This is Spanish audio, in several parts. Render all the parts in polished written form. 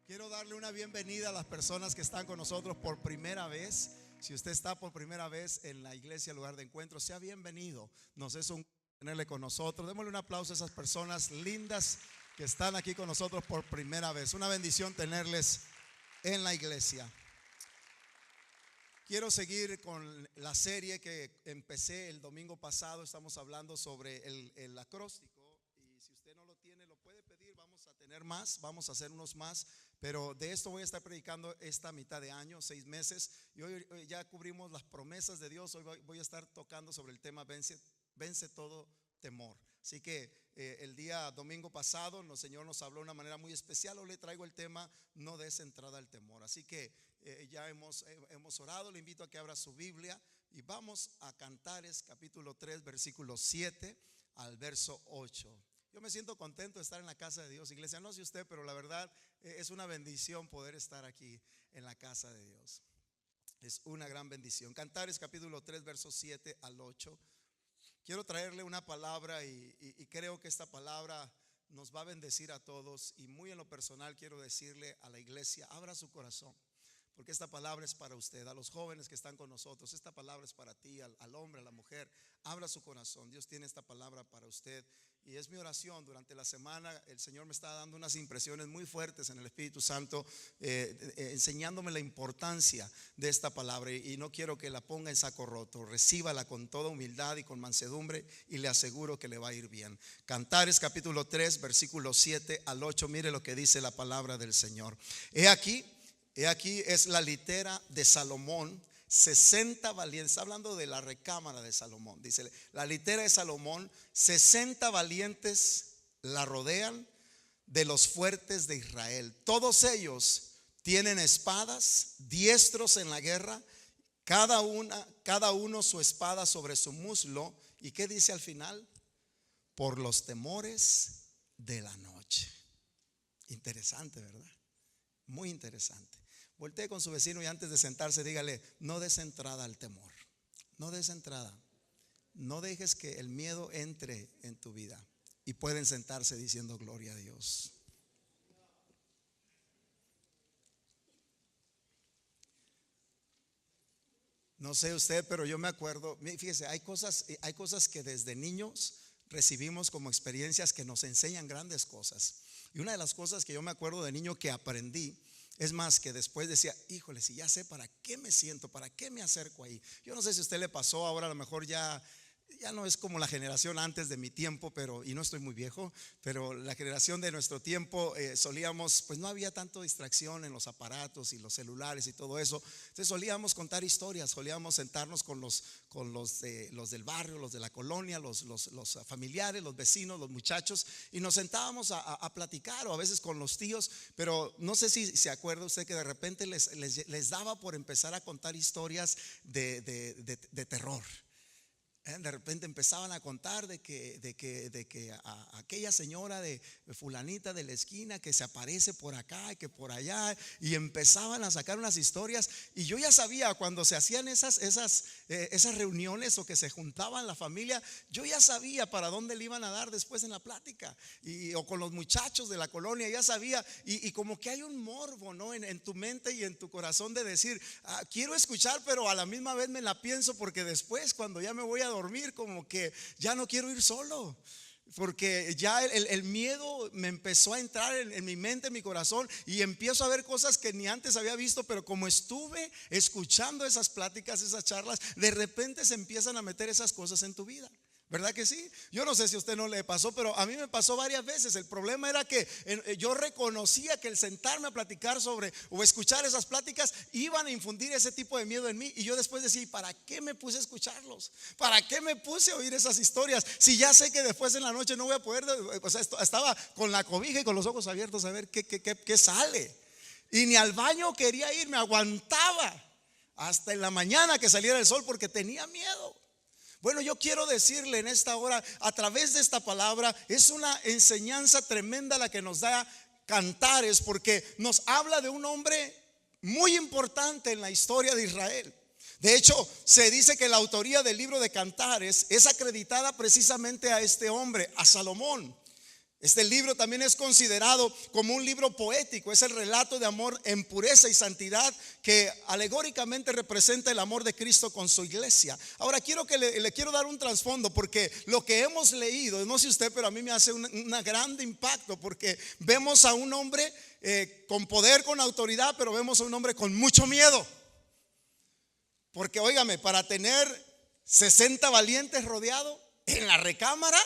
Quiero darle una bienvenida a las personas que están con nosotros por primera vez. Si usted está por primera vez en la iglesia, lugar de encuentro, sea bienvenido. Nos es un gusto tenerle con nosotros. Démosle un aplauso a esas personas lindas que están aquí con nosotros por primera vez. Una bendición tenerles en la iglesia. Quiero seguir con la serie que empecé el domingo pasado. Estamos hablando sobre el acróstico. Y si usted no lo tiene, lo puede pedir. Vamos a tener más, vamos a hacer unos más. Pero de esto voy a estar predicando esta mitad de año, 6 meses. Y hoy ya cubrimos las promesas de Dios. Hoy voy a estar tocando sobre el tema vence todo temor. Así que el día domingo pasado el Señor nos habló de una manera muy especial. Hoy le traigo el tema no des entrada al temor. Así que ya hemos orado. Le invito a que abra su Biblia y vamos a Cantares capítulo 3 versículo 7 al verso 8. Yo me siento contento de estar en la casa de Dios, iglesia. No sé usted, pero la verdad es una bendición poder estar aquí en la casa de Dios. Es una gran bendición. Cantares capítulo 3 versos 7 al 8. Quiero traerle una palabra y creo que esta palabra nos va a bendecir a todos. Y muy en lo personal quiero decirle a la iglesia: abra su corazón, porque esta palabra es para usted. A los jóvenes que están con nosotros, esta palabra es para ti. Al hombre, a la mujer, abra su corazón. Dios tiene esta palabra para usted. Y es mi oración durante la semana. El Señor me está dando unas impresiones muy fuertes en el Espíritu Santo, enseñándome la importancia de esta palabra. Y no quiero que la ponga en saco roto. Recíbala con toda humildad y con mansedumbre, y le aseguro que le va a ir bien. Cantares capítulo 3 versículo 7 al 8. Mire lo que dice la palabra del Señor. He aquí es la litera de Salomón, 60 valientes. Está hablando de la recámara de Salomón. Dice: la litera de Salomón, 60 valientes la rodean, de los fuertes de Israel. Todos ellos tienen espadas, diestros en la guerra, cada uno su espada sobre su muslo. ¿Y qué dice al final? Por los temores de la noche. Interesante, ¿verdad? Muy interesante. Voltee con su vecino y antes de sentarse dígale: no des entrada al temor. No des entrada. No dejes que el miedo entre en tu vida. Y pueden sentarse diciendo gloria a Dios. No sé usted, pero yo me acuerdo, fíjese, hay cosas que desde niños recibimos como experiencias que nos enseñan grandes cosas. Y una de las cosas que yo me acuerdo de niño que aprendí, es más, que después decía: híjole, si ya sé para qué me siento, para qué me acerco ahí. Yo no sé si a usted le pasó, ahora a lo mejor ya no es como la generación antes de mi tiempo, y no estoy muy viejo, pero la generación de nuestro tiempo solíamos, pues no había tanto distracción en los aparatos y los celulares y todo eso. Entonces solíamos contar historias, solíamos sentarnos con los del barrio, los de la colonia, los familiares, los vecinos, los muchachos, y nos sentábamos a platicar, o a veces con los tíos. Pero no sé si se acuerda usted que de repente les daba por empezar a contar historias de terror. De repente empezaban a contar de que a aquella señora de fulanita de la esquina que se aparece por acá y que por allá, y empezaban a sacar unas historias. Y yo ya sabía, cuando se hacían esas reuniones o que se juntaban la familia, yo ya sabía para dónde le iban a dar después en la plática, o con los muchachos de la colonia, ya sabía. Y como que hay un morbo, ¿no? En tu mente y en tu corazón de decir: quiero escuchar, pero a la misma vez me la pienso, porque después, cuando ya me voy a dormir, como que ya no quiero ir solo, porque ya el miedo me empezó a entrar en mi mente, en mi corazón, y empiezo a ver cosas que ni antes había visto. Pero como estuve escuchando esas pláticas, esas charlas, de repente se empiezan a meter esas cosas en tu vida. ¿Verdad que sí? Yo no sé si a usted no le pasó, pero a mí me pasó varias veces. El problema era que yo reconocía que el sentarme a platicar sobre o escuchar esas pláticas iban a infundir ese tipo de miedo en mí. Y yo después decía: ¿y para qué me puse a escucharlos? ¿Para qué me puse a oír esas historias? Si ya sé que después en la noche no voy a poder. O sea, estaba con la cobija y con los ojos abiertos a ver qué sale. Y ni al baño quería ir, me aguantaba hasta en la mañana que saliera el sol, porque tenía miedo. Bueno, yo quiero decirle en esta hora, a través de esta palabra, es una enseñanza tremenda la que nos da Cantares, porque nos habla de un hombre muy importante en la historia de Israel. De hecho, se dice que la autoría del libro de Cantares es acreditada precisamente a este hombre, a Salomón. Este libro también es considerado como un libro poético. Es el relato de amor en pureza y santidad que alegóricamente representa el amor de Cristo con su iglesia. Ahora quiero que le quiero dar un trasfondo, porque lo que hemos leído, no sé usted, pero a mí me hace un grande impacto, porque vemos a un hombre con poder, con autoridad, pero vemos a un hombre con mucho miedo. Porque óigame, para tener 60 valientes rodeados en la recámara,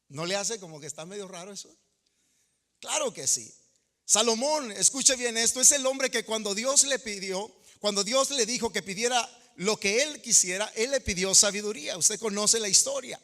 ¿no le hace como que está medio raro eso? Claro que sí. Salomón, escuche bien esto, es el hombre que cuando Dios le pidió, cuando Dios le dijo que pidiera lo que él quisiera, él le pidió sabiduría. Usted conoce la historia.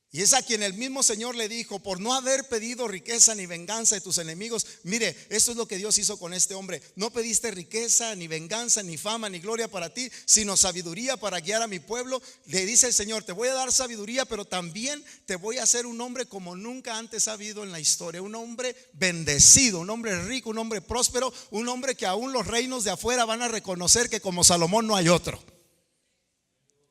Y es a quien el mismo Señor le dijo: por no haber pedido riqueza ni venganza de tus enemigos. Mire, esto es lo que Dios hizo con este hombre. No pediste riqueza, ni venganza, ni fama, ni gloria para ti, sino sabiduría para guiar a mi pueblo. Le dice el Señor: te voy a dar sabiduría, pero también te voy a hacer un hombre como nunca antes ha habido en la historia. Un hombre bendecido, un hombre rico, un hombre próspero, un hombre que aún los reinos de afuera van a reconocer que como Salomón no hay otro.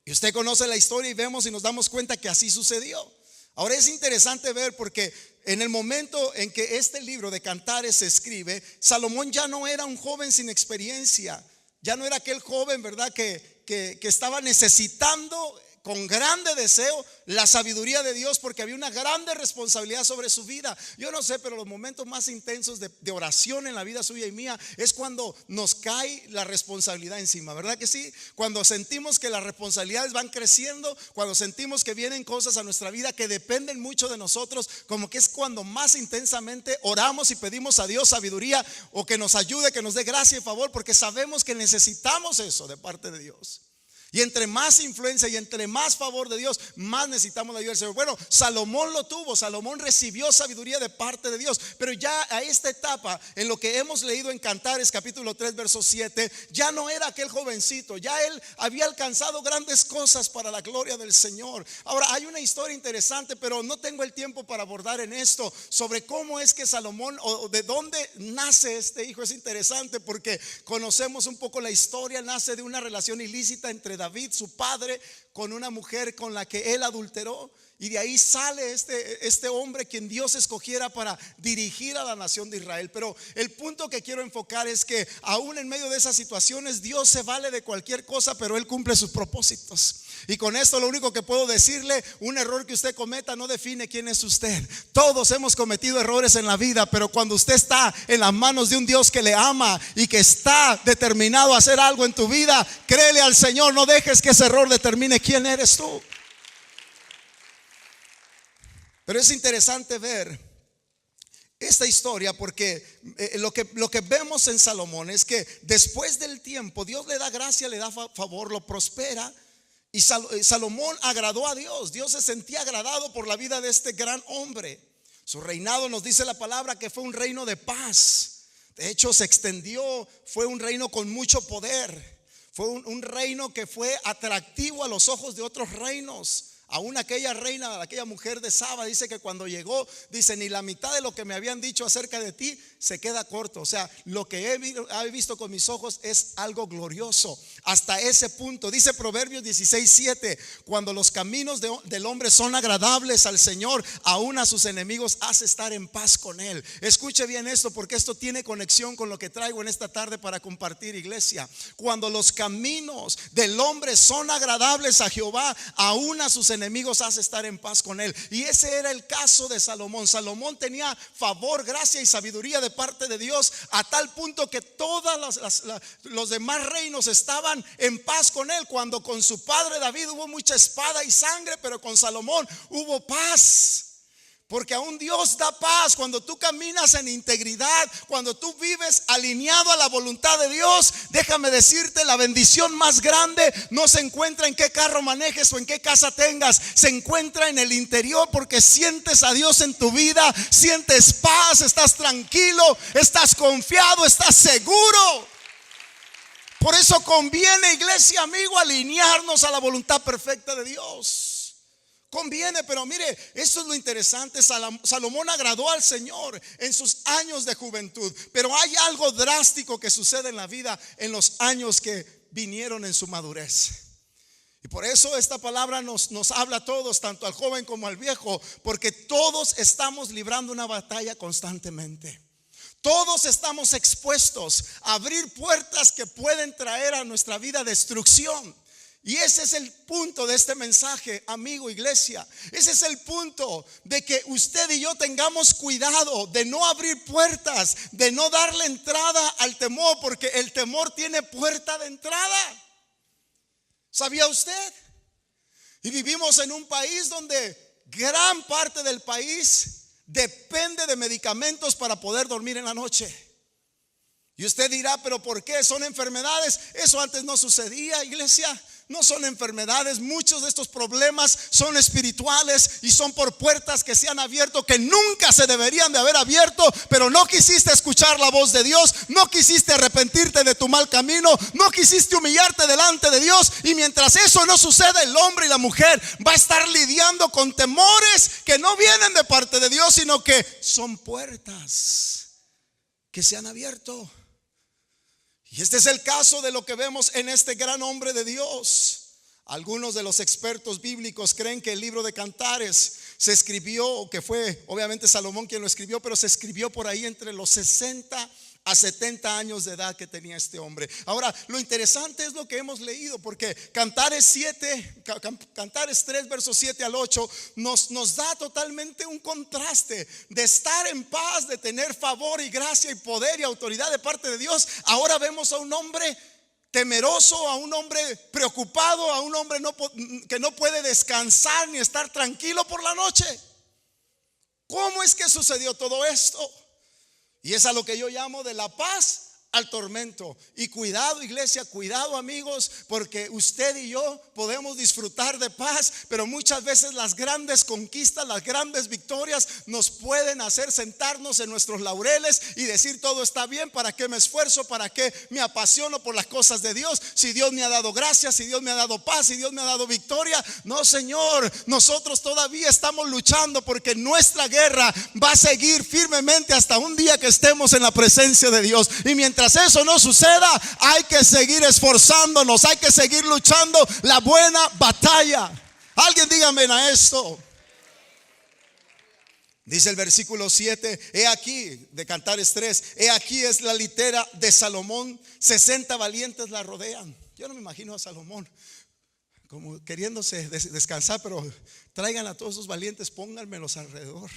Y usted conoce la historia y vemos y nos damos cuenta que así sucedió. Ahora es interesante ver, porque en el momento en que este libro de Cantares se escribe, Salomón ya no era un joven sin experiencia. Ya no era aquel joven, ¿verdad?, que estaba necesitando con grande deseo la sabiduría de Dios, porque había una grande responsabilidad sobre su vida. Yo no sé, pero los momentos más intensos de oración en la vida suya y mía es cuando nos cae la responsabilidad encima, ¿verdad que sí? Cuando sentimos que las responsabilidades van creciendo, cuando sentimos que vienen cosas a nuestra vida que dependen mucho de nosotros, como que es cuando más intensamente oramos y pedimos a Dios sabiduría, o que nos ayude, que nos dé gracia y favor, porque sabemos que necesitamos eso de parte de Dios. Y entre más influencia y entre más favor de Dios, más necesitamos la ayuda del Señor. Bueno, Salomón lo tuvo. Salomón recibió sabiduría de parte de Dios. Pero ya a esta etapa, en lo que hemos leído en Cantares capítulo 3 verso 7, ya no era aquel jovencito. Ya él había alcanzado grandes cosas para la gloria del Señor. Ahora hay una historia interesante, pero no tengo el tiempo para abordar en esto, sobre cómo es que Salomón, o de dónde nace este hijo. Es interesante porque conocemos un poco la historia. Nace de una relación ilícita entre David, su padre, con una mujer con la que él adulteró. Y de ahí sale este hombre quien Dios escogiera para dirigir a la nación de Israel. Pero el punto que quiero enfocar es que aún en medio de esas situaciones, Dios se vale de cualquier cosa, pero Él cumple sus propósitos. Y con esto lo único que puedo decirle: un error que usted cometa no define quién es usted. Todos hemos cometido errores en la vida, pero cuando usted está en las manos de un Dios que le ama y que está determinado a hacer algo en tu vida, créele al Señor, no dejes que ese error determine quién eres tú. Pero es interesante ver esta historia, porque lo que vemos en Salomón es que después del tiempo Dios le da gracia, le da favor, lo prospera. Y Salomón agradó a Dios. Dios se sentía agradado por la vida de este gran hombre. Su reinado, nos dice la palabra, que fue un reino de paz. De hecho se extendió, fue un reino con mucho poder. Fue un reino que fue atractivo a los ojos de otros reinos. Aún aquella reina, aquella mujer de Saba, dice que cuando llegó, dice: ni la mitad de lo que me habían dicho acerca de ti se queda corto. O sea, lo que he visto con mis ojos es algo glorioso. Hasta ese punto, dice Proverbios 16:7: cuando los caminos del hombre son agradables al Señor, aún a sus enemigos hace estar en paz con él. Escuche bien esto, porque esto tiene conexión con lo que traigo en esta tarde para compartir, iglesia. Cuando los caminos del hombre son agradables a Jehová, aún a sus enemigos hace estar en paz con él. Y ese era el caso de Salomón. Salomón tenía favor, gracia y sabiduría de parte de Dios, a tal punto que todos los demás reinos estaban en paz con él. Cuando con su padre David hubo mucha espada y sangre, pero con Salomón hubo paz. Porque aún Dios da paz cuando tú caminas en integridad, cuando tú vives alineado a la voluntad de Dios. Déjame decirte, la bendición más grande no se encuentra en qué carro manejes o en qué casa tengas. Se encuentra en el interior, porque sientes a Dios en tu vida, sientes paz, estás tranquilo, estás confiado, estás seguro. Por eso conviene, iglesia, amigo, alinearnos a la voluntad perfecta de Dios. Conviene, pero mire, esto es lo interesante. Salomón agradó al Señor en sus años de juventud, pero hay algo drástico que sucede en la vida en los años que vinieron en su madurez. Y por eso esta palabra nos habla a todos, tanto al joven como al viejo, porque todos estamos librando una batalla constantemente. Todos estamos expuestos a abrir puertas que pueden traer a nuestra vida destrucción. Y ese es el punto de este mensaje, amigo, iglesia. Ese es el punto de que usted y yo tengamos cuidado de no abrir puertas, de no darle entrada al temor, porque el temor tiene puerta de entrada. ¿Sabía usted? Y vivimos en un país donde gran parte del país depende de medicamentos para poder dormir en la noche. Y usted dirá, pero ¿por qué? ¿Son enfermedades? Eso antes no sucedía, iglesia. No son enfermedades. Muchos de estos problemas son espirituales y son por puertas que se han abierto, que nunca se deberían de haber abierto, pero no quisiste escuchar la voz de Dios, no quisiste arrepentirte de tu mal camino, no quisiste humillarte delante de Dios. Y mientras eso no suceda, el hombre y la mujer va a estar lidiando con temores que no vienen de parte de Dios, sino que son puertas que se han abierto. Y este es el caso de lo que vemos en este gran hombre de Dios. Algunos de los expertos bíblicos creen que el libro de Cantares se escribió, o que fue obviamente Salomón quien lo escribió, pero se escribió por ahí entre los 60 a 70 años de edad que tenía este hombre. Ahora, lo interesante es lo que hemos leído, porque Cantares 3, versos 7 al 8 nos da totalmente un contraste de estar en paz, de tener favor y gracia y poder y autoridad de parte de Dios. Ahora vemos a un hombre temeroso, a un hombre preocupado, a un hombre que no puede descansar ni estar tranquilo por la noche. ¿Cómo es que sucedió todo esto? Y es a lo que yo llamo de la paz al tormento. Y cuidado, iglesia, cuidado, amigos, porque usted y yo podemos disfrutar de paz, pero muchas veces las grandes conquistas, las grandes victorias nos pueden hacer sentarnos en nuestros laureles y decir: todo está bien, ¿para qué me esfuerzo? ¿Para qué me apasiono por las cosas de Dios? Si Dios me ha dado gracia, si Dios me ha dado paz, si Dios me ha dado victoria. No, Señor, nosotros todavía estamos luchando, porque nuestra guerra va a seguir firmemente hasta un día que estemos en la presencia de Dios. Y mientras eso no suceda, hay que seguir esforzándonos, hay que seguir luchando la buena batalla. Alguien dígame a esto. Dice el versículo 7: he aquí, de Cantares 3, he aquí es la litera de Salomón, 60 valientes la rodean. Yo no me imagino a Salomón como queriéndose descansar, pero traigan a todos esos valientes, pónganmelos alrededor.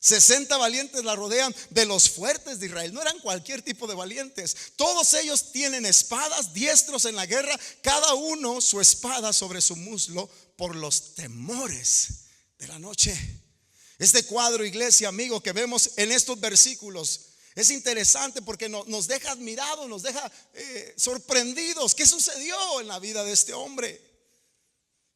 60 valientes la rodean, de los fuertes de Israel. No eran cualquier tipo de valientes. Todos ellos tienen espadas, diestros en la guerra, cada uno su espada sobre su muslo, por los temores de la noche. Este cuadro, iglesia, amigo, que vemos en estos versículos es interesante, porque nos deja admirados, nos deja sorprendidos. ¿Qué sucedió en la vida de este hombre?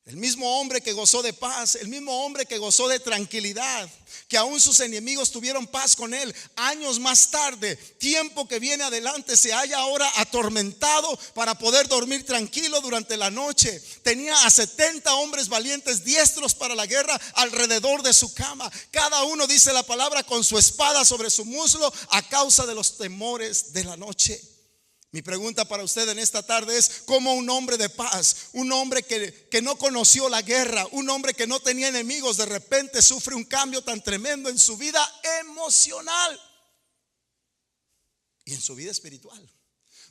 El mismo hombre que gozó de paz, el mismo hombre que gozó de tranquilidad, que aún sus enemigos tuvieron paz con él, años más tarde, tiempo que viene adelante, se halla ahora atormentado para poder dormir tranquilo durante la noche. Tenía a 70 hombres valientes, diestros para la guerra, alrededor de su cama. Cada uno, dice la palabra, con su espada sobre su muslo, a causa de los temores de la noche. Mi pregunta para usted en esta tarde es: ¿cómo un hombre de paz, un hombre que no conoció la guerra, un hombre que no tenía enemigos, de repente sufre un cambio tan tremendo en su vida emocional y en su vida espiritual?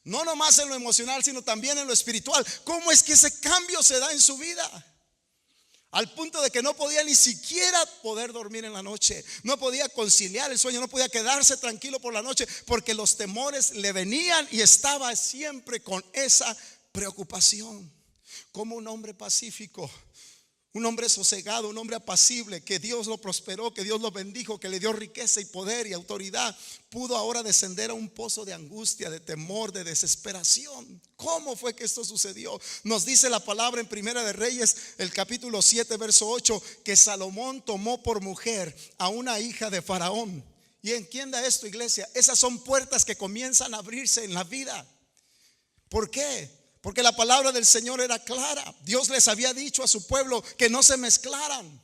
No nomás en lo emocional, sino también en lo espiritual. ¿Cómo es que ese cambio se da en su vida? Al punto de que no podía ni siquiera poder dormir en la noche, no podía conciliar el sueño, no podía quedarse tranquilo por la noche, porque los temores le venían y estaba siempre con esa preocupación. Como un hombre pacífico, un hombre sosegado, un hombre apacible, que Dios lo prosperó, que Dios lo bendijo, que le dio riqueza y poder y autoridad, pudo ahora descender a un pozo de angustia, de temor, de desesperación. ¿Cómo fue que esto sucedió? Nos dice la palabra en Primera de Reyes, el capítulo 7, verso 8, que Salomón tomó por mujer a una hija de Faraón. Y entienda esto, iglesia, esas son puertas que comienzan a abrirse en la vida. ¿Por qué? Porque la palabra del Señor era clara. Dios les había dicho a su pueblo que no se mezclaran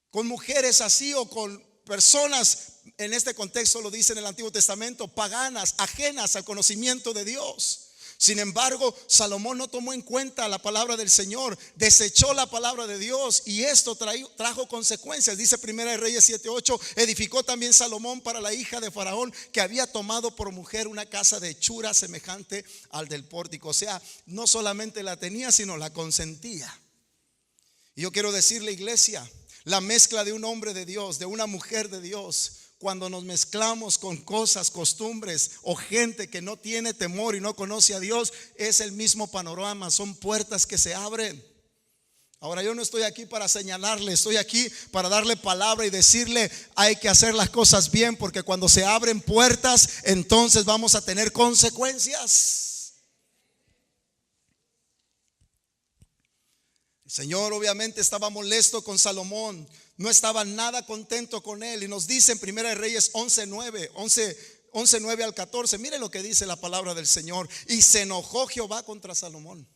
con mujeres así, o con personas, en este contexto lo dice en el Antiguo Testamento, paganas, ajenas al conocimiento de Dios. Sin embargo, Salomón no tomó en cuenta la palabra del Señor, desechó la palabra de Dios, y esto trajo consecuencias. Dice Primera de Reyes 7:8: edificó también Salomón para la hija de Faraón, que había tomado por mujer, una casa de hechura semejante al del pórtico. O sea, no solamente la tenía, sino la consentía. Y yo quiero decirle, iglesia, la mezcla de un hombre de Dios, de una mujer de Dios, cuando nos mezclamos con cosas, costumbres o gente que no tiene temor y no conoce a Dios, es el mismo panorama, son puertas que se abren. Ahora, yo no estoy aquí para señalarle, estoy aquí para darle palabra y decirle: hay que hacer las cosas bien, porque cuando se abren puertas, entonces vamos a tener consecuencias. El Señor obviamente estaba molesto con Salomón, no estaba nada contento con él, y nos dice en Primera de Reyes 11:9 al 14, mire lo que dice la palabra del Señor: y se enojó Jehová contra Salomón.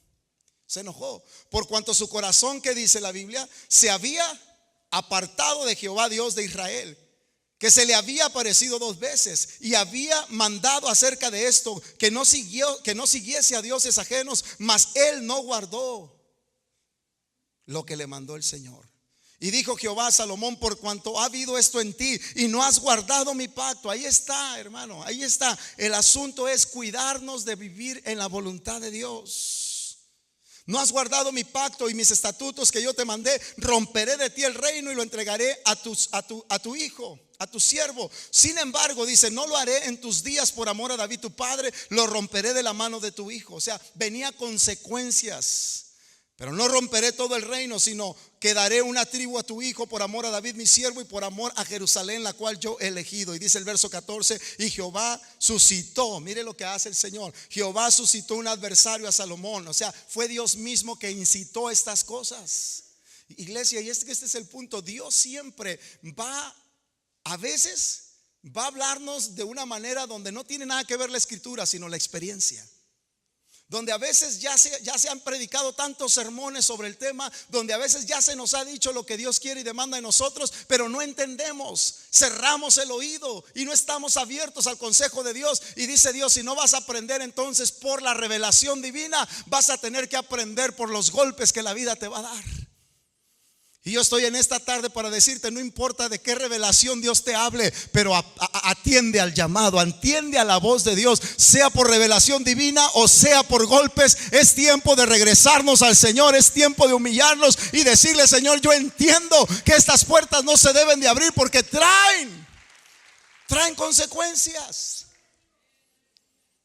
Se enojó por cuanto su corazón, que dice la Biblia, se había apartado de Jehová Dios de Israel, que se le había aparecido 2 veces y había mandado acerca de esto que no siguiese a dioses ajenos, mas él no guardó lo que le mandó el Señor. Y dijo Jehová a Salomón: por cuanto ha habido esto en ti y no has guardado mi pacto. Ahí está, hermano, ahí está. El asunto es cuidarnos de vivir en la voluntad de Dios. No has guardado mi pacto y mis estatutos que yo te mandé. Romperé de ti el reino y lo entregaré a tu hijo, a tu siervo. Sin embargo, dice: no lo haré en tus días por amor a David tu padre, lo romperé de la mano de tu hijo. O sea, venía consecuencias. Pero no romperé todo el reino, sino que daré una tribu a tu hijo por amor a David mi siervo y por amor a Jerusalén, la cual yo he elegido. Y dice el verso 14: y Jehová suscitó, mire lo que hace el Señor, Jehová suscitó un adversario a Salomón. O sea, fue Dios mismo que incitó estas cosas. Iglesia, y este es el punto: Dios siempre a veces va a hablarnos de una manera donde no tiene nada que ver la escritura, sino la experiencia. Donde a veces ya se han predicado tantos sermones sobre el tema, donde a veces ya se nos ha dicho lo que Dios quiere y demanda de nosotros, pero no entendemos, cerramos el oído y no estamos abiertos al consejo de Dios. Y dice Dios: si no vas a aprender entonces por la revelación divina, vas a tener que aprender por los golpes que la vida te va a dar. Y yo estoy en esta tarde para decirte: no importa de qué revelación Dios te hable, pero atiende al llamado, atiende a la voz de Dios, sea por revelación divina o sea por golpes. Es tiempo de regresarnos al Señor, es tiempo de humillarnos y decirle: Señor, yo entiendo que estas puertas no se deben de abrir porque traen consecuencias.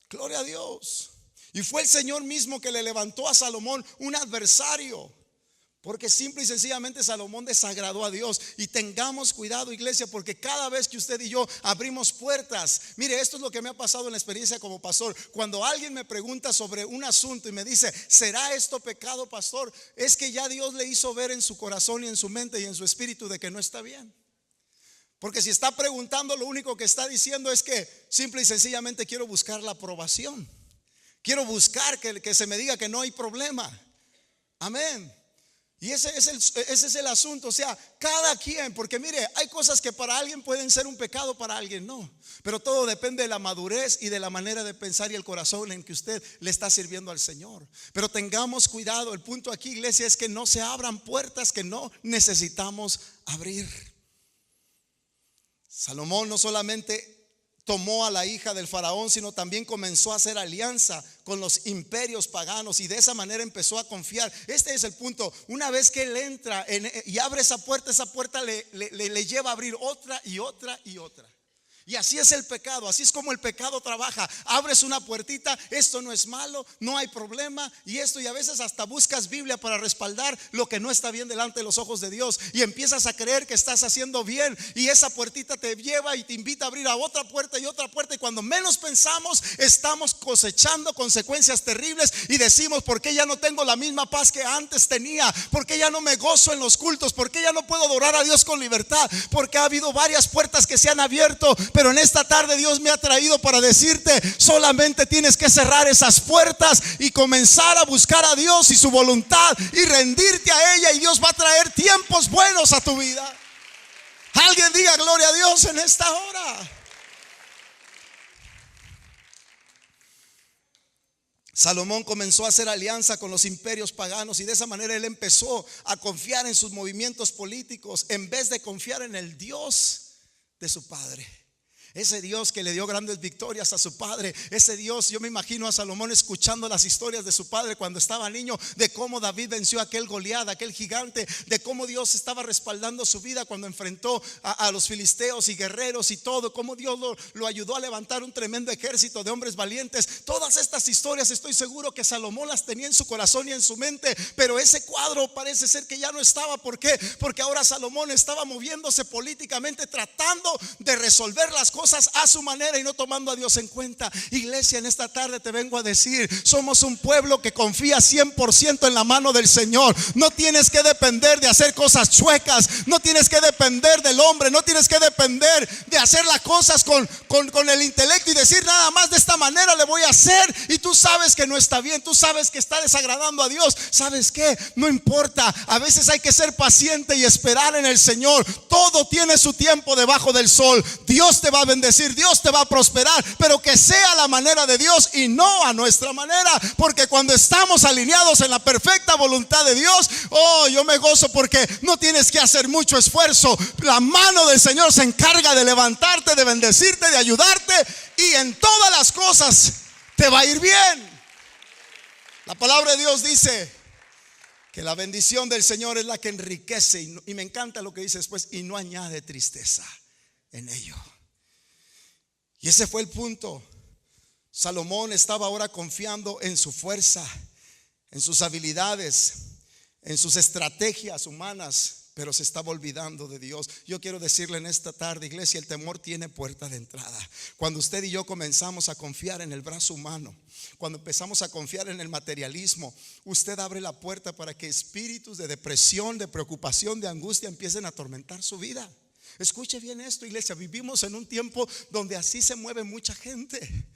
Gloria a Dios. Y fue el Señor mismo que le levantó a Salomón un adversario, porque simple y sencillamente Salomón desagradó a Dios. Y tengamos cuidado, iglesia, porque cada vez que usted y yo abrimos puertas, mire, esto es lo que me ha pasado en la experiencia como pastor. Cuando alguien me pregunta sobre un asunto y me dice: ¿será esto pecado, pastor? Es que ya Dios le hizo ver en su corazón y en su mente y en su espíritu de que no está bien. Porque si está preguntando, lo único que está diciendo es que simple y sencillamente quiero buscar la aprobación, quiero buscar que se me diga que no hay problema. Amén. Y ese es el asunto. O sea, cada quien, porque mire, hay cosas que para alguien pueden ser un pecado, para alguien no. Pero todo depende de la madurez y de la manera de pensar y el corazón en que usted le está sirviendo al Señor. Pero tengamos cuidado. El punto aquí, iglesia, es que no se abran puertas que no necesitamos abrir. Salomón no solamente tomó a la hija del faraón, sino también comenzó a hacer alianza con los imperios paganos, y de esa manera empezó a confiar. Este es el punto: una vez que él entra y abre esa puerta le lleva a abrir otra y otra y otra. Y así es el pecado, así es como el pecado trabaja. Abres una puertita, esto no es malo, no hay problema, y a veces hasta buscas Biblia para respaldar lo que no está bien delante de los ojos de Dios, y empiezas a creer que estás haciendo bien, y esa puertita te lleva y te invita a abrir a otra puerta y otra puerta, y cuando menos pensamos estamos cosechando consecuencias terribles y decimos: ¿por qué ya no tengo la misma paz que antes tenía? ¿Por qué ya no me gozo en los cultos? ¿Por qué ya no puedo adorar a Dios con libertad? Porque ha habido varias puertas que se han abierto. Pero en esta tarde Dios me ha traído para decirte: solamente tienes que cerrar esas puertas y comenzar a buscar a Dios y su voluntad y rendirte a ella, y Dios va a traer tiempos buenos a tu vida. Alguien diga gloria a Dios en esta hora. Salomón comenzó a hacer alianza con los imperios paganos y de esa manera él empezó a confiar en sus movimientos políticos en vez de confiar en el Dios de su padre. Ese Dios que le dio grandes victorias a su padre. Ese Dios, yo me imagino a Salomón escuchando las historias de su padre cuando estaba niño, de cómo David venció a aquel Goliat, aquel gigante, de cómo Dios estaba respaldando su vida cuando enfrentó a los filisteos y guerreros y todo, cómo Dios lo ayudó a levantar un tremendo ejército de hombres valientes. Todas estas historias estoy seguro que Salomón las tenía en su corazón y en su mente, pero ese cuadro parece ser que ya no estaba. ¿Por qué? Porque ahora Salomón estaba moviéndose políticamente, tratando de resolver las cosas a su manera y no tomando a Dios en cuenta. Iglesia, en esta tarde te vengo a decir, somos un pueblo que confía 100% en la mano del Señor. No tienes que depender de hacer cosas chuecas, no tienes que depender del hombre, no tienes que depender de hacer las cosas con el intelecto y decir nada más de esta manera le voy a hacer, y tú sabes que no está bien, tú sabes que está desagradando a Dios. ¿Sabes qué? No importa, a veces hay que ser paciente y esperar en el Señor. Todo tiene su tiempo debajo del sol. Dios te va a bendecir, Dios te va a prosperar, pero que sea a la manera de Dios y no a nuestra manera, porque cuando estamos alineados en la perfecta voluntad de Dios, yo me gozo porque no tienes que hacer mucho esfuerzo. La mano del Señor se encarga de levantarte, de bendecirte, de ayudarte, y en todas las cosas te va a ir bien. La palabra de Dios dice que la bendición del Señor es la que enriquece, y me encanta lo que dice después, y no añade tristeza en ello. Y ese fue el punto. Salomón estaba ahora confiando en su fuerza, en sus habilidades, en sus estrategias humanas, pero se estaba olvidando de Dios. Yo quiero decirle en esta tarde, iglesia, el temor tiene puerta de entrada. Cuando usted y yo comenzamos a confiar en el brazo humano, cuando empezamos a confiar en el materialismo, usted abre la puerta para que espíritus de depresión, de preocupación, de angustia empiecen a atormentar su vida. Escuche bien esto, iglesia, vivimos en un tiempo donde así se mueve mucha gente,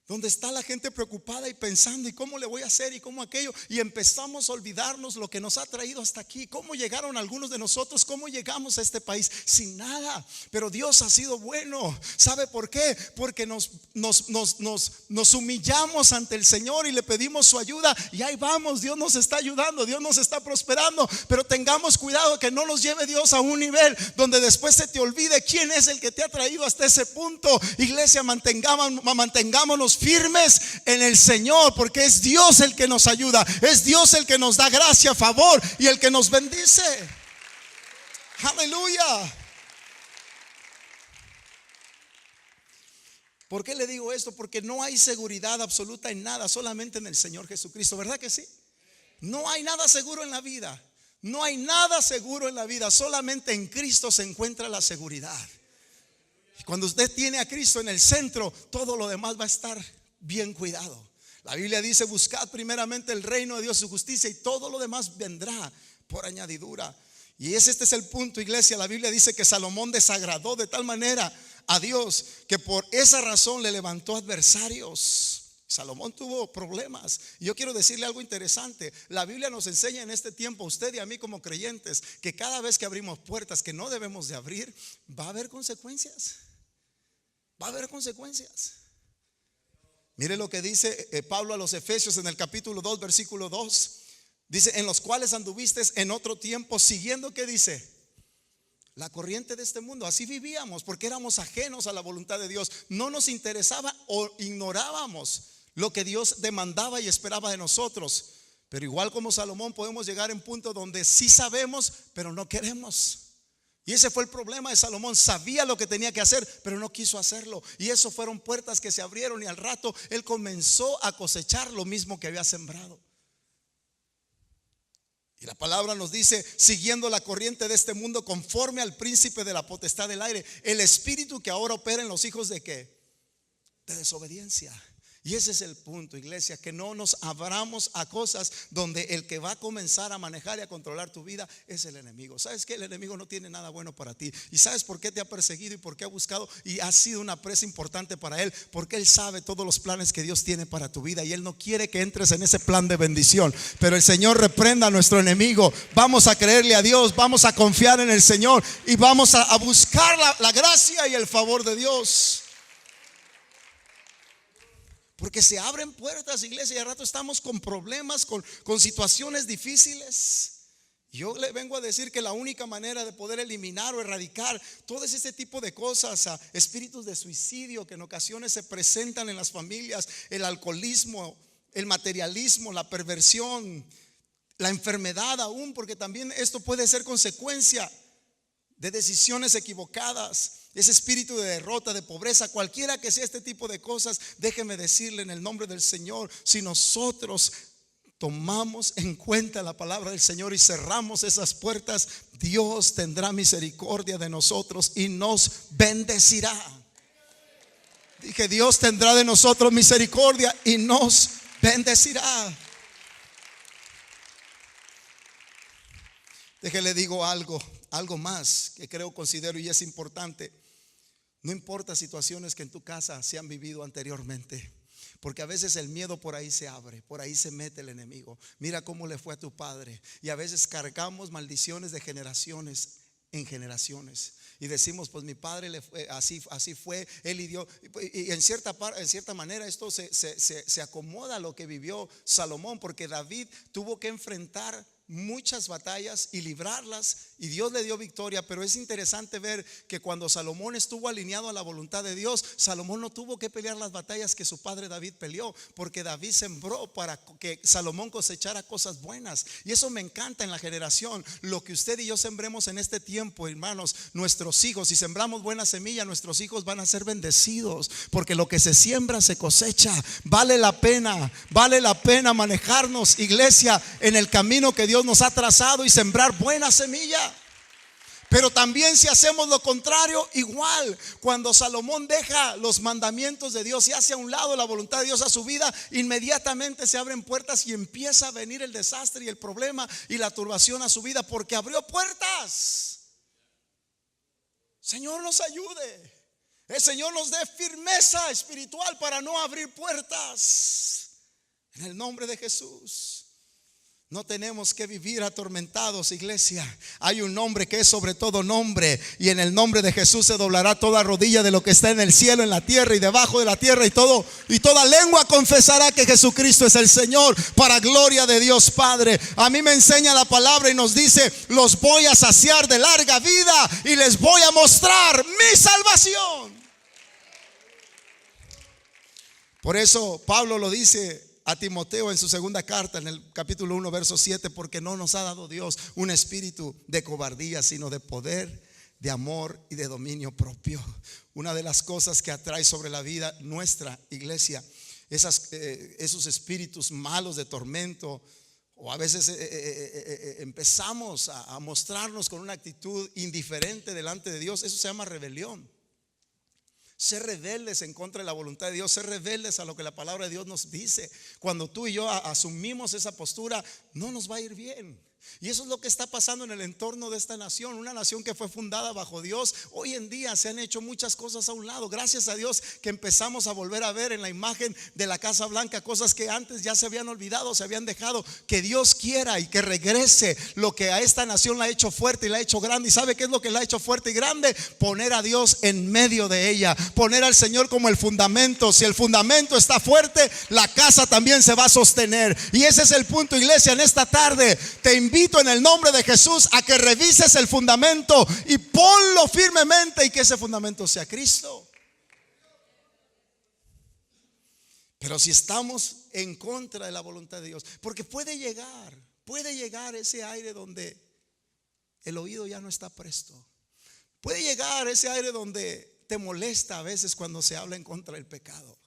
donde está la gente preocupada y pensando, ¿y cómo le voy a hacer? ¿Y cómo aquello? Y empezamos a olvidarnos lo que nos ha traído hasta aquí. ¿Cómo llegaron algunos de nosotros? ¿Cómo llegamos a este país? Sin nada. Pero Dios ha sido bueno. ¿Sabe por qué? Porque nos humillamos ante el Señor y le pedimos su ayuda, y ahí vamos. Dios nos está ayudando, Dios nos está prosperando. Pero tengamos cuidado que no nos lleve Dios a un nivel donde después se te olvide quién es el que te ha traído hasta ese punto. Iglesia, mantengámonos firmes en el Señor, porque es Dios el que nos ayuda, es Dios el que nos da gracia, favor y el que nos bendice. Aleluya. ¿Por qué le digo esto? Porque no hay seguridad absoluta en nada, solamente en el Señor Jesucristo. ¿Verdad que sí? No hay nada seguro en la vida. No hay nada seguro en la vida. Solamente en Cristo se encuentra la seguridad. Cuando usted tiene a Cristo en el centro, todo lo demás va a estar bien cuidado. La Biblia dice: buscad primeramente el reino de Dios, su justicia, y todo lo demás vendrá por añadidura. Y este es el punto, iglesia. La Biblia dice que Salomón desagradó de tal manera a Dios que por esa razón le levantó adversarios. Salomón tuvo problemas. Y yo quiero decirle algo interesante. La Biblia nos enseña en este tiempo, a usted y a mí como creyentes, que cada vez que abrimos puertas que no debemos de abrir, va a haber consecuencias. Va a haber consecuencias. Mire lo que dice Pablo a los Efesios en el capítulo 2, versículo 2. Dice: en los cuales anduviste en otro tiempo siguiendo, ¿qué dice? La corriente de este mundo. Así vivíamos porque éramos ajenos a la voluntad de Dios. No nos interesaba o ignorábamos lo que Dios demandaba y esperaba de nosotros. Pero igual como Salomón podemos llegar en punto donde sí sabemos, pero no queremos. Y ese fue el problema de Salomón. Sabía lo que tenía que hacer, pero no quiso hacerlo. Y eso fueron puertas que se abrieron, y al rato él comenzó a cosechar lo mismo que había sembrado. Y la palabra nos dice: siguiendo la corriente de este mundo, conforme al príncipe de la potestad del aire, el espíritu que ahora opera en los hijos de ¿qué? De desobediencia. Y ese es el punto, iglesia, que no nos abramos a cosas donde el que va a comenzar a manejar y a controlar tu vida es el enemigo. ¿Sabes qué? El enemigo no tiene nada bueno para ti. ¿Y sabes por qué te ha perseguido y por qué ha buscado? Y ha sido una presa importante para él, porque él sabe todos los planes que Dios tiene para tu vida, y él no quiere que entres en ese plan de bendición. Pero el Señor reprenda a nuestro enemigo. Vamos a creerle a Dios, vamos a confiar en el Señor y vamos a buscar la gracia y el favor de Dios. Porque se abren puertas, iglesia, y al rato estamos con problemas, con situaciones difíciles. Yo le vengo a decir que la única manera de poder eliminar o erradicar todo este tipo de cosas, espíritus de suicidio que en ocasiones se presentan en las familias, el alcoholismo, el materialismo, la perversión, la enfermedad aún, porque también esto puede ser consecuencia de decisiones equivocadas, ese espíritu de derrota, de pobreza, cualquiera que sea este tipo de cosas. Déjeme decirle en el nombre del Señor, si nosotros tomamos en cuenta la palabra del Señor y cerramos esas puertas, Dios tendrá misericordia de nosotros y nos bendecirá. Dije, Dios tendrá de nosotros misericordia y nos bendecirá. Déjele digo algo más que considero y es importante. No importa situaciones que en tu casa se han vivido anteriormente, porque a veces el miedo por ahí se abre, por ahí se mete el enemigo. Mira cómo le fue a tu padre. Y a veces cargamos maldiciones de generaciones en generaciones. Y decimos, pues mi padre le fue, así fue, él y dio. Y en cierta manera esto se acomoda a lo que vivió Salomón, porque David tuvo que enfrentar muchas batallas y librarlas, y Dios le dio victoria. Pero es interesante ver que cuando Salomón estuvo alineado a la voluntad de Dios, Salomón no tuvo que pelear las batallas que su padre David peleó, porque David sembró para que Salomón cosechara cosas buenas. Y eso me encanta en la generación. Lo que usted y yo sembremos en este tiempo, hermanos, nuestros hijos, si sembramos buena semilla, nuestros hijos van a ser bendecidos, porque lo que se siembra se cosecha. Vale la pena manejarnos, iglesia, en el camino que Dios nos ha trazado y sembrar buena semilla. Pero también si hacemos lo contrario, igual, cuando Salomón deja los mandamientos de Dios y hace a un lado la voluntad de Dios a su vida, inmediatamente se abren puertas y empieza a venir el desastre y el problema y la turbación a su vida, porque abrió puertas. Señor nos ayude. El Señor nos dé firmeza espiritual para no abrir puertas. En el nombre de Jesús. No tenemos que vivir atormentados, iglesia. Hay un nombre que es sobre todo nombre, y en el nombre de Jesús se doblará toda rodilla de lo que está en el cielo, en la tierra y debajo de la tierra, y toda lengua confesará que Jesucristo es el Señor, para gloria de Dios Padre. A mí me enseña la palabra y nos dice: los voy a saciar de larga vida y les voy a mostrar mi salvación. Por eso Pablo lo dice a Timoteo en su segunda carta, en el capítulo 1 verso 7: porque no nos ha dado Dios un espíritu de cobardía, sino de poder, de amor y de dominio propio. Una de las cosas que atrae sobre la vida nuestra, iglesia, esos espíritus malos de tormento, o a veces empezamos a mostrarnos con una actitud indiferente delante de Dios. Eso se llama rebelión. Ser rebeldes en contra de la voluntad de Dios, ser rebeldes a lo que la palabra de Dios nos dice. Cuando tú y yo asumimos esa postura, no nos va a ir bien. Y eso es lo que está pasando en el entorno de esta nación, una nación que fue fundada bajo Dios. Hoy en día se han hecho muchas cosas a un lado. Gracias a Dios que empezamos a volver a ver en la imagen de la Casa Blanca cosas que antes ya se habían olvidado, se habían dejado. Que Dios quiera y que regrese lo que a esta nación la ha hecho fuerte y la ha hecho grande. ¿Y sabe qué es lo que la ha hecho fuerte y grande? Poner a Dios en medio de ella, poner al Señor como el fundamento. Si el fundamento está fuerte, la casa también se va a sostener. Y ese es el punto, iglesia. En esta tarde te invito en el nombre de Jesús a que revises el fundamento y ponlo firmemente, y que ese fundamento sea Cristo. Pero si estamos en contra de la voluntad de Dios, porque puede llegar ese aire donde el oído ya no está presto. Puede llegar ese aire donde te molesta a veces cuando se habla en contra del pecado.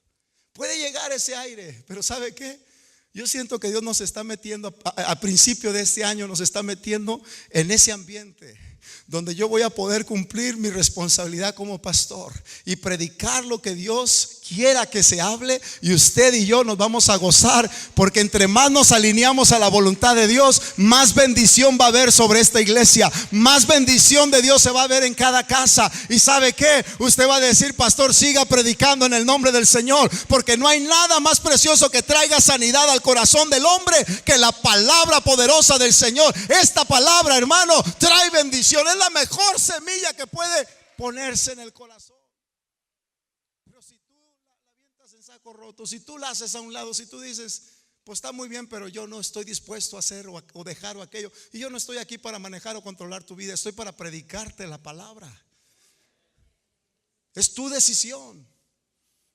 Puede llegar ese aire, pero ¿sabe qué? Yo siento que Dios nos está metiendo, a principio de este año nos está metiendo en ese ambiente donde yo voy a poder cumplir mi responsabilidad como pastor y predicar lo que Dios quiera que se hable, y usted y yo nos vamos a gozar, porque entre más nos alineamos a la voluntad de Dios, más bendición va a haber sobre esta iglesia, más bendición de Dios se va a ver en cada casa. Y ¿sabe qué? Usted va a decir: pastor, siga predicando en el nombre del Señor, porque no hay nada más precioso que traiga sanidad al corazón del hombre que la palabra poderosa del Señor. Esta palabra, hermano, trae bendición. Es la mejor semilla que puede ponerse en el corazón. Pero si tú la avientas andas en saco roto, si tú la haces a un lado, si tú dices, pues está muy bien, pero yo no estoy dispuesto a hacer o dejar o aquello, y yo no estoy aquí para manejar o controlar tu vida, estoy para predicarte la palabra. Es tu decisión.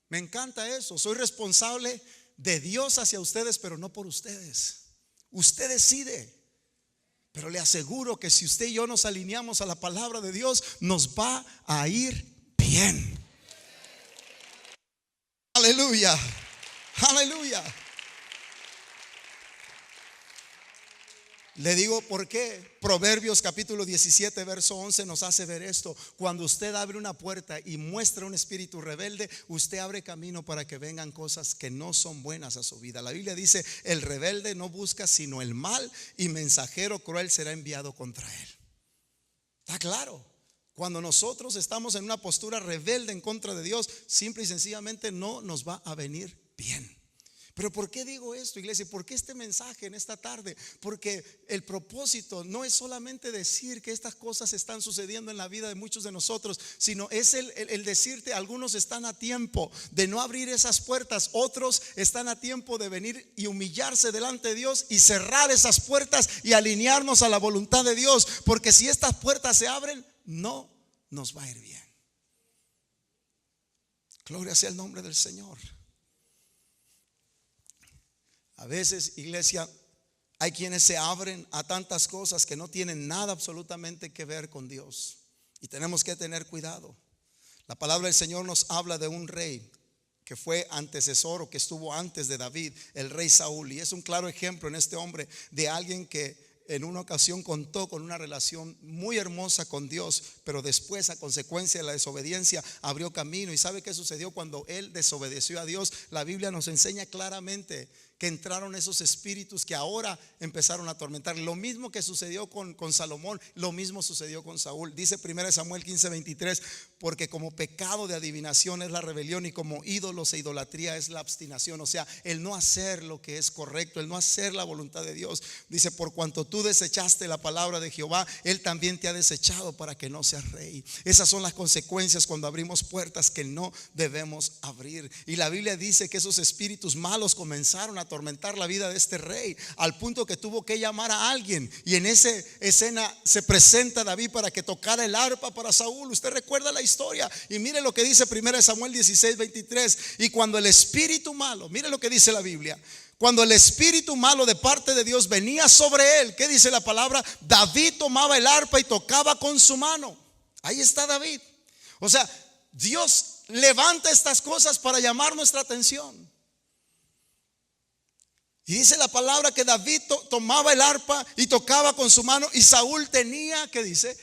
Me encanta eso. Soy responsable de Dios hacia ustedes, pero no por ustedes. Usted decide. Pero le aseguro que si usted y yo nos alineamos a la palabra de Dios, nos va a ir bien. Aleluya. Aleluya. Le digo por qué. Proverbios capítulo 17 verso 11 nos hace ver esto. Cuando usted abre una puerta y muestra un espíritu rebelde, usted abre camino para que vengan cosas que no son buenas a su vida. La Biblia dice: el rebelde no busca sino el mal, y mensajero cruel será enviado contra él. Está claro. Cuando nosotros estamos en una postura rebelde en contra de Dios, simple y sencillamente no nos va a venir bien. Pero ¿por qué digo esto, iglesia? ¿Por qué este mensaje en esta tarde? Porque el propósito no es solamente decir que estas cosas están sucediendo en la vida de muchos de nosotros, sino es el decirte: algunos están a tiempo de no abrir esas puertas, otros están a tiempo de venir y humillarse delante de Dios y cerrar esas puertas y alinearnos a la voluntad de Dios, porque si estas puertas se abren, no nos va a ir bien. Gloria sea el nombre del Señor. A veces, iglesia, hay quienes se abren a tantas cosas que no tienen nada absolutamente que ver con Dios, y tenemos que tener cuidado. La palabra del Señor nos habla de un rey que fue antecesor o que estuvo antes de David, el rey Saúl, y es un claro ejemplo en este hombre de alguien que en una ocasión contó con una relación muy hermosa con Dios, pero después, a consecuencia de la desobediencia, abrió camino. ¿Y sabe qué sucedió cuando él desobedeció a Dios? La Biblia nos enseña claramente que entraron esos espíritus que ahora empezaron a atormentar. Lo mismo que sucedió con Salomón, lo mismo sucedió con Saúl. Dice 1 Samuel 15:23: porque como pecado de adivinación es la rebelión, y como ídolos e idolatría es la obstinación. O sea, el no hacer lo que es correcto, el no hacer la voluntad de Dios. Dice: por cuanto tú desechaste la palabra de Jehová, él también te ha desechado para que no seas rey. Esas son las consecuencias cuando abrimos puertas que no debemos abrir. Y la Biblia dice que esos espíritus malos comenzaron a atormentar la vida de este rey, al punto que tuvo que llamar a alguien. Y en esa escena se presenta David para que tocara el arpa para Saúl. Usted recuerda la historia, y mire lo que dice 1 Samuel 16:23: y cuando el espíritu malo, mire lo que dice la Biblia, cuando el espíritu malo de parte de Dios venía sobre él, ¿qué dice la palabra? David tomaba el arpa y tocaba con su mano. Ahí está David. O sea, Dios levanta estas cosas para llamar nuestra atención. Y dice la palabra que David tomaba el arpa y tocaba con su mano, y Saúl tenía, ¿qué dice?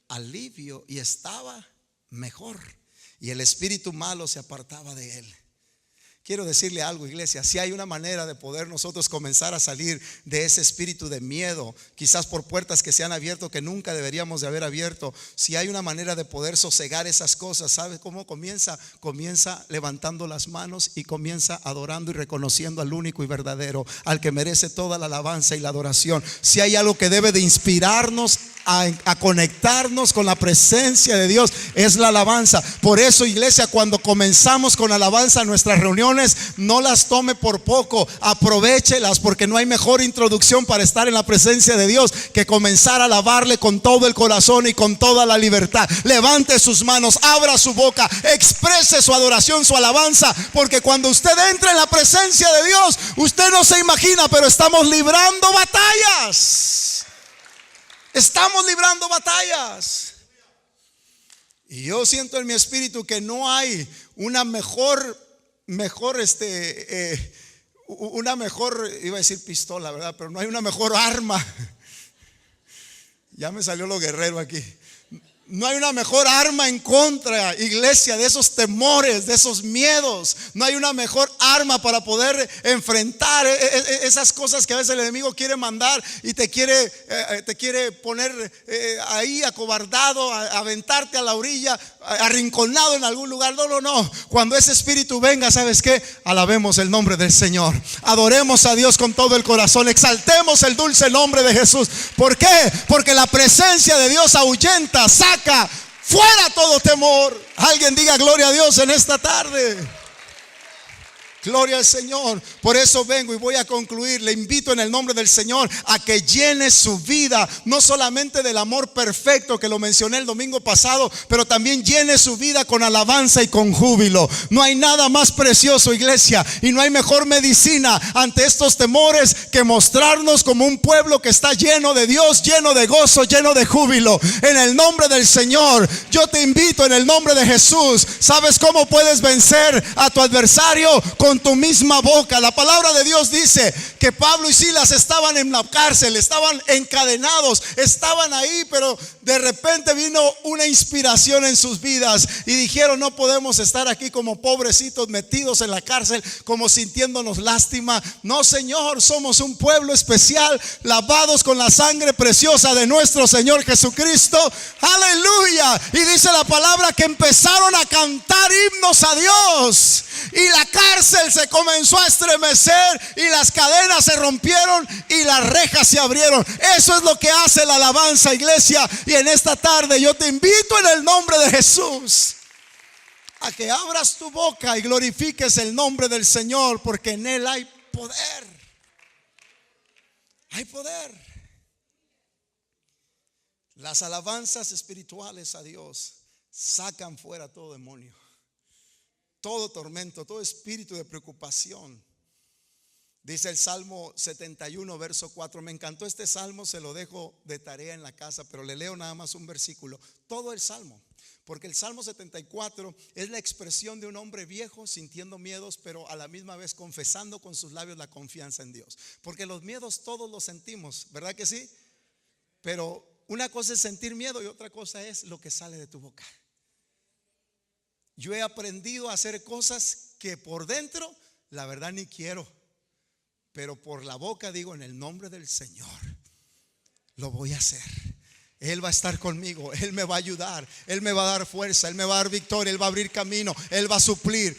Alivio, y estaba mejor, y el espíritu malo se apartaba de él. Quiero decirle algo, iglesia: si hay una manera de poder nosotros comenzar a salir de ese espíritu de miedo, quizás por puertas que se han abierto que nunca deberíamos de haber abierto, si hay una manera de poder sosegar esas cosas, ¿sabe cómo comienza? Comienza levantando las manos y comienza adorando y reconociendo al único y verdadero, al que merece toda la alabanza y la adoración. Si hay algo que debe de inspirarnos a conectarnos con la presencia de Dios, es la alabanza. Por eso, iglesia, cuando comenzamos con alabanza nuestras reuniones, no las tome por poco, aprovéchelas, porque no hay mejor introducción para estar en la presencia de Dios que comenzar a alabarle con todo el corazón y con toda la libertad. Levante sus manos, abra su boca, exprese su adoración, su alabanza, porque cuando usted entra en la presencia de Dios, usted no se imagina, pero estamos librando batallas. Estamos librando batallas. Y yo siento en mi espíritu que no hay una mejor, iba a decir pistola, ¿verdad? Pero no hay una mejor arma. Ya me salió lo guerrero aquí. No hay una mejor arma en contra, iglesia, de esos temores, de esos miedos. No hay una mejor arma para poder enfrentar esas cosas que a veces el enemigo quiere mandar y te quiere poner ahí acobardado, aventarte a la orilla, arrinconado en algún lugar. No. Cuando ese espíritu venga, ¿sabes qué? Alabemos el nombre del Señor. Adoremos a Dios con todo el corazón. Exaltemos el dulce nombre de Jesús. ¿Por qué? Porque la presencia de Dios ahuyenta, saca fuera todo temor. Alguien diga gloria a Dios en esta tarde. Gloria al Señor. Por eso vengo y voy a concluir. Le invito en el nombre del Señor a que llene su vida, no solamente del amor perfecto que lo mencioné el domingo pasado, pero también llene su vida con alabanza y con júbilo. No hay nada más precioso, iglesia, y no hay mejor medicina ante estos temores que mostrarnos como un pueblo que está lleno de Dios, lleno de gozo, lleno de júbilo. En el nombre del Señor, yo te invito en el nombre de Jesús. ¿Sabes cómo puedes vencer a tu adversario? Con tu misma boca. La palabra de Dios dice que Pablo y Silas estaban en la cárcel, estaban encadenados, estaban ahí, pero de repente vino una inspiración en sus vidas y dijeron: no podemos estar aquí como pobrecitos metidos en la cárcel, como sintiéndonos lástima. No, Señor, somos un pueblo especial, lavados con la sangre preciosa de nuestro Señor Jesucristo. Aleluya. Y dice la palabra que empezaron a cantar himnos a Dios, y la cárcel se comenzó a estremecer, y las cadenas se rompieron y las rejas se abrieron. Eso es lo que hace la alabanza, iglesia. Y en esta tarde yo te invito en el nombre de Jesús a que abras tu boca y glorifiques el nombre del Señor, porque en Él hay poder. Hay poder. Las alabanzas espirituales a Dios sacan fuera todo demonio, todo tormento, todo espíritu de preocupación. Dice el Salmo 71 verso 4. Me encantó este salmo, se lo dejo de tarea en la casa, pero le leo nada más un versículo, todo el salmo, porque el Salmo 74 es la expresión de un hombre viejo sintiendo miedos, pero a la misma vez confesando con sus labios la confianza en Dios. Porque los miedos todos los sentimos, ¿verdad que sí? Pero una cosa es sentir miedo y otra cosa es lo que sale de tu boca. Yo he aprendido a hacer cosas que por dentro la verdad ni quiero, pero por la boca digo: en el nombre del Señor lo voy a hacer. Él va a estar conmigo, Él me va a ayudar, Él me va a dar fuerza, Él me va a dar victoria, Él va a abrir camino, Él va a suplir.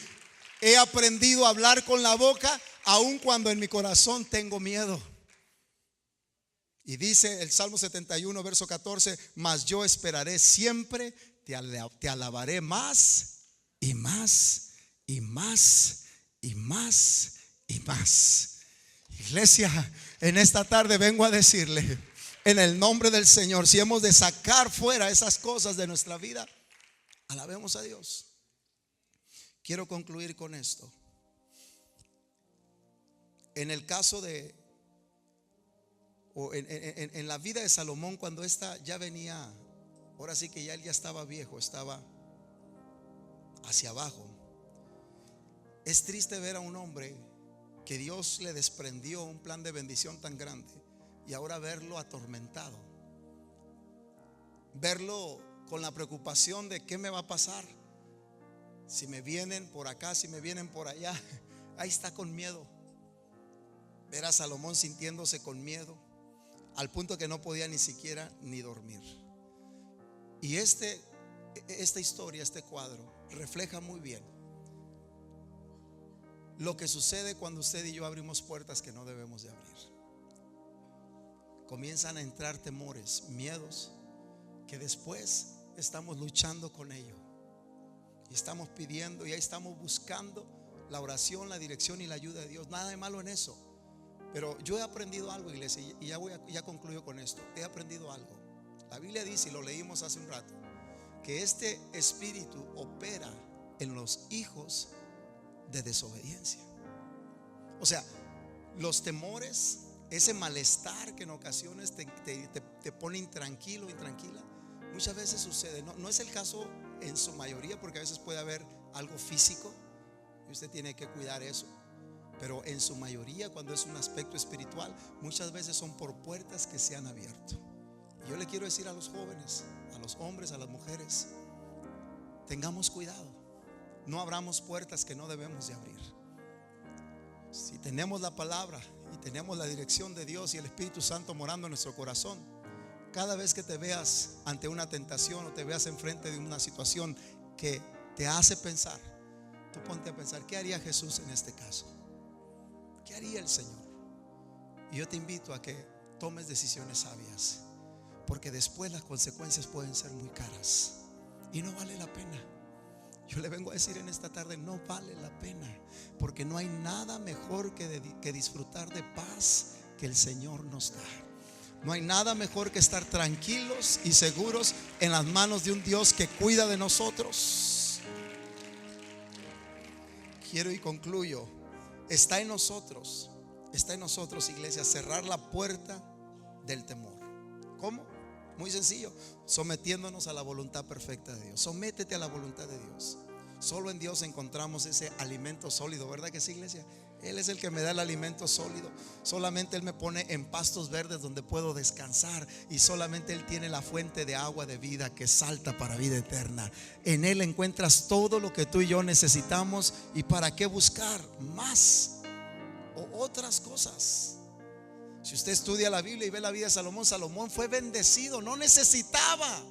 He aprendido a hablar con la boca aun cuando en mi corazón tengo miedo. Y dice el Salmo 71 verso 14: mas yo esperaré siempre, te alabaré más y más y más y más y más. Iglesia, en esta tarde vengo a decirle, en el nombre del Señor, si hemos de sacar fuera esas cosas de nuestra vida, alabemos a Dios. Quiero concluir con esto. En el caso de, o en la vida de Salomón, cuando ésta ya venía, ahora sí que ya él ya estaba viejo, estaba hacia abajo. Es triste ver a un hombre que Dios le desprendió un plan de bendición tan grande, y ahora verlo atormentado, verlo con la preocupación de qué me va a pasar, si me vienen por acá, si me vienen por allá. Ahí está con miedo. Ver a Salomón sintiéndose con miedo al punto que no podía ni siquiera ni dormir. Y esta historia, este cuadro refleja muy bien lo que sucede cuando usted y yo abrimos puertas que no debemos de abrir. Comienzan a entrar temores, miedos, que después estamos luchando con ello, y estamos pidiendo, y ahí estamos buscando la oración, la dirección y la ayuda de Dios. Nada de malo en eso. Pero yo he aprendido algo, iglesia, y ya concluyo con esto. He aprendido algo. La Biblia dice, y lo leímos hace un rato, que este espíritu opera en los hijos de desobediencia. O sea, los temores, ese malestar que en ocasiones te pone intranquilo, intranquila, muchas veces sucede. No es el caso en su mayoría, porque a veces puede haber algo físico y usted tiene que cuidar eso. Pero en su mayoría, cuando es un aspecto espiritual, muchas veces son por puertas que se han abierto. Y yo le quiero decir a los jóvenes, a los hombres, a las mujeres, tengamos cuidado. No abramos puertas que no debemos de abrir. Si tenemos la palabra y tenemos la dirección de Dios y el Espíritu Santo morando en nuestro corazón, cada vez que te veas ante una tentación o te veas enfrente de una situación que te hace pensar, tú ponte a pensar: ¿qué haría Jesús en este caso? ¿Qué haría el Señor? Y yo te invito a que tomes decisiones sabias, porque después las consecuencias pueden ser muy caras y no vale la pena. Yo le vengo a decir en esta tarde, no vale la pena, porque no hay nada mejor que disfrutar de paz que el Señor nos da. No hay nada mejor que estar tranquilos y seguros en las manos de un Dios que cuida de nosotros. Quiero y concluyo. Está en nosotros, iglesia, cerrar la puerta del temor. ¿Cómo? Muy sencillo, sometiéndonos a la voluntad perfecta de Dios. Sométete a la voluntad de Dios. Solo en Dios encontramos ese alimento sólido, ¿verdad que sí, iglesia? Él es el que me da el alimento sólido. Solamente Él me pone en pastos verdes donde puedo descansar. Y solamente Él tiene la fuente de agua de vida que salta para vida eterna. En Él encuentras todo lo que tú y yo necesitamos. ¿Y para qué buscar más o otras cosas? Si usted estudia la Biblia y ve la vida de Salomón, Salomón fue bendecido, no necesitaba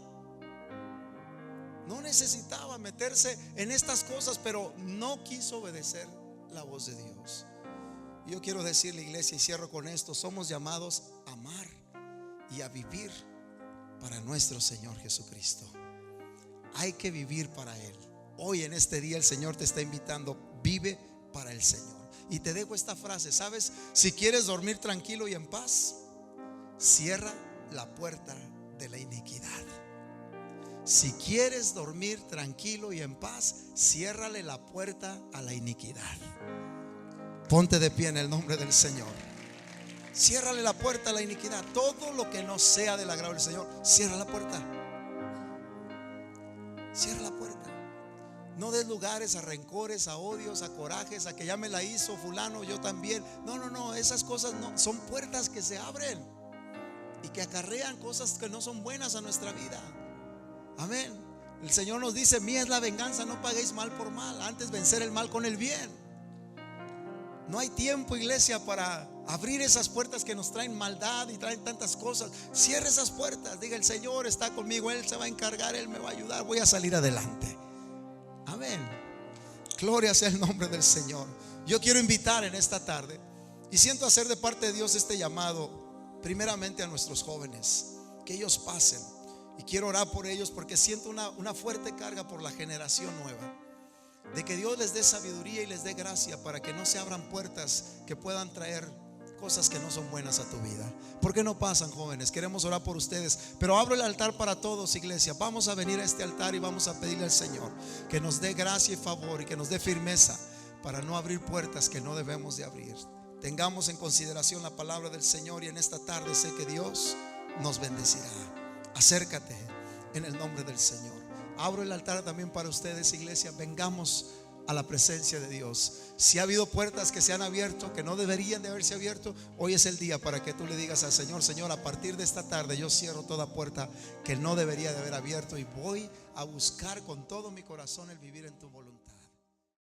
meterse en estas cosas, pero no quiso obedecer la voz de Dios. Y yo quiero decirle, iglesia, y cierro con esto: somos llamados a amar y a vivir para nuestro Señor Jesucristo. Hay que vivir para Él. Hoy en este día el Señor te está invitando: vive para el Señor. Y te dejo esta frase, ¿sabes? Si quieres dormir tranquilo y en paz, cierra la puerta de la iniquidad. Si quieres dormir tranquilo y en paz, ciérrale la puerta a la iniquidad. Ponte de pie en el nombre del Señor. Ciérrale la puerta a la iniquidad. Todo lo que no sea del agrado del Señor, cierra la puerta. Cierra la puerta. No des lugares a rencores, a odios, a corajes, a que ya me la hizo fulano, yo también. No, esas cosas no son puertas que se abren y que acarrean cosas que no son buenas a nuestra vida. Amén. El Señor nos dice: mía es la venganza, no paguéis mal por mal, antes vencer el mal con el bien. No hay tiempo, iglesia, para abrir esas puertas que nos traen maldad y traen tantas cosas. Cierre esas puertas, diga: el Señor está conmigo, Él se va a encargar, Él me va a ayudar, voy a salir adelante. Amén. Gloria sea el nombre del Señor. Yo quiero invitar en esta tarde, y siento hacer de parte de Dios este llamado, primeramente a nuestros jóvenes, que ellos pasen. Y quiero orar por ellos porque siento una fuerte carga por la generación nueva, de que Dios les dé sabiduría y les dé gracia para que no se abran puertas que puedan traer cosas que no son buenas a tu vida. ¿Por qué no pasan, jóvenes? Queremos orar por ustedes, pero abro el altar para todos, iglesia. Vamos a venir a este altar y vamos a pedirle al Señor que nos dé gracia y favor y que nos dé firmeza para no abrir puertas que no debemos de abrir. Tengamos en consideración la palabra del Señor, y en esta tarde sé que Dios nos bendecirá. Acércate en el nombre del Señor. Abro el altar también para ustedes, iglesia. Vengamos a la presencia de Dios. Si ha habido puertas que se han abierto que no deberían de haberse abierto, hoy es el día para que tú le digas al Señor: Señor, a partir de esta tarde yo cierro toda puerta que no debería de haber abierto y voy a buscar con todo mi corazón el vivir en tu voluntad.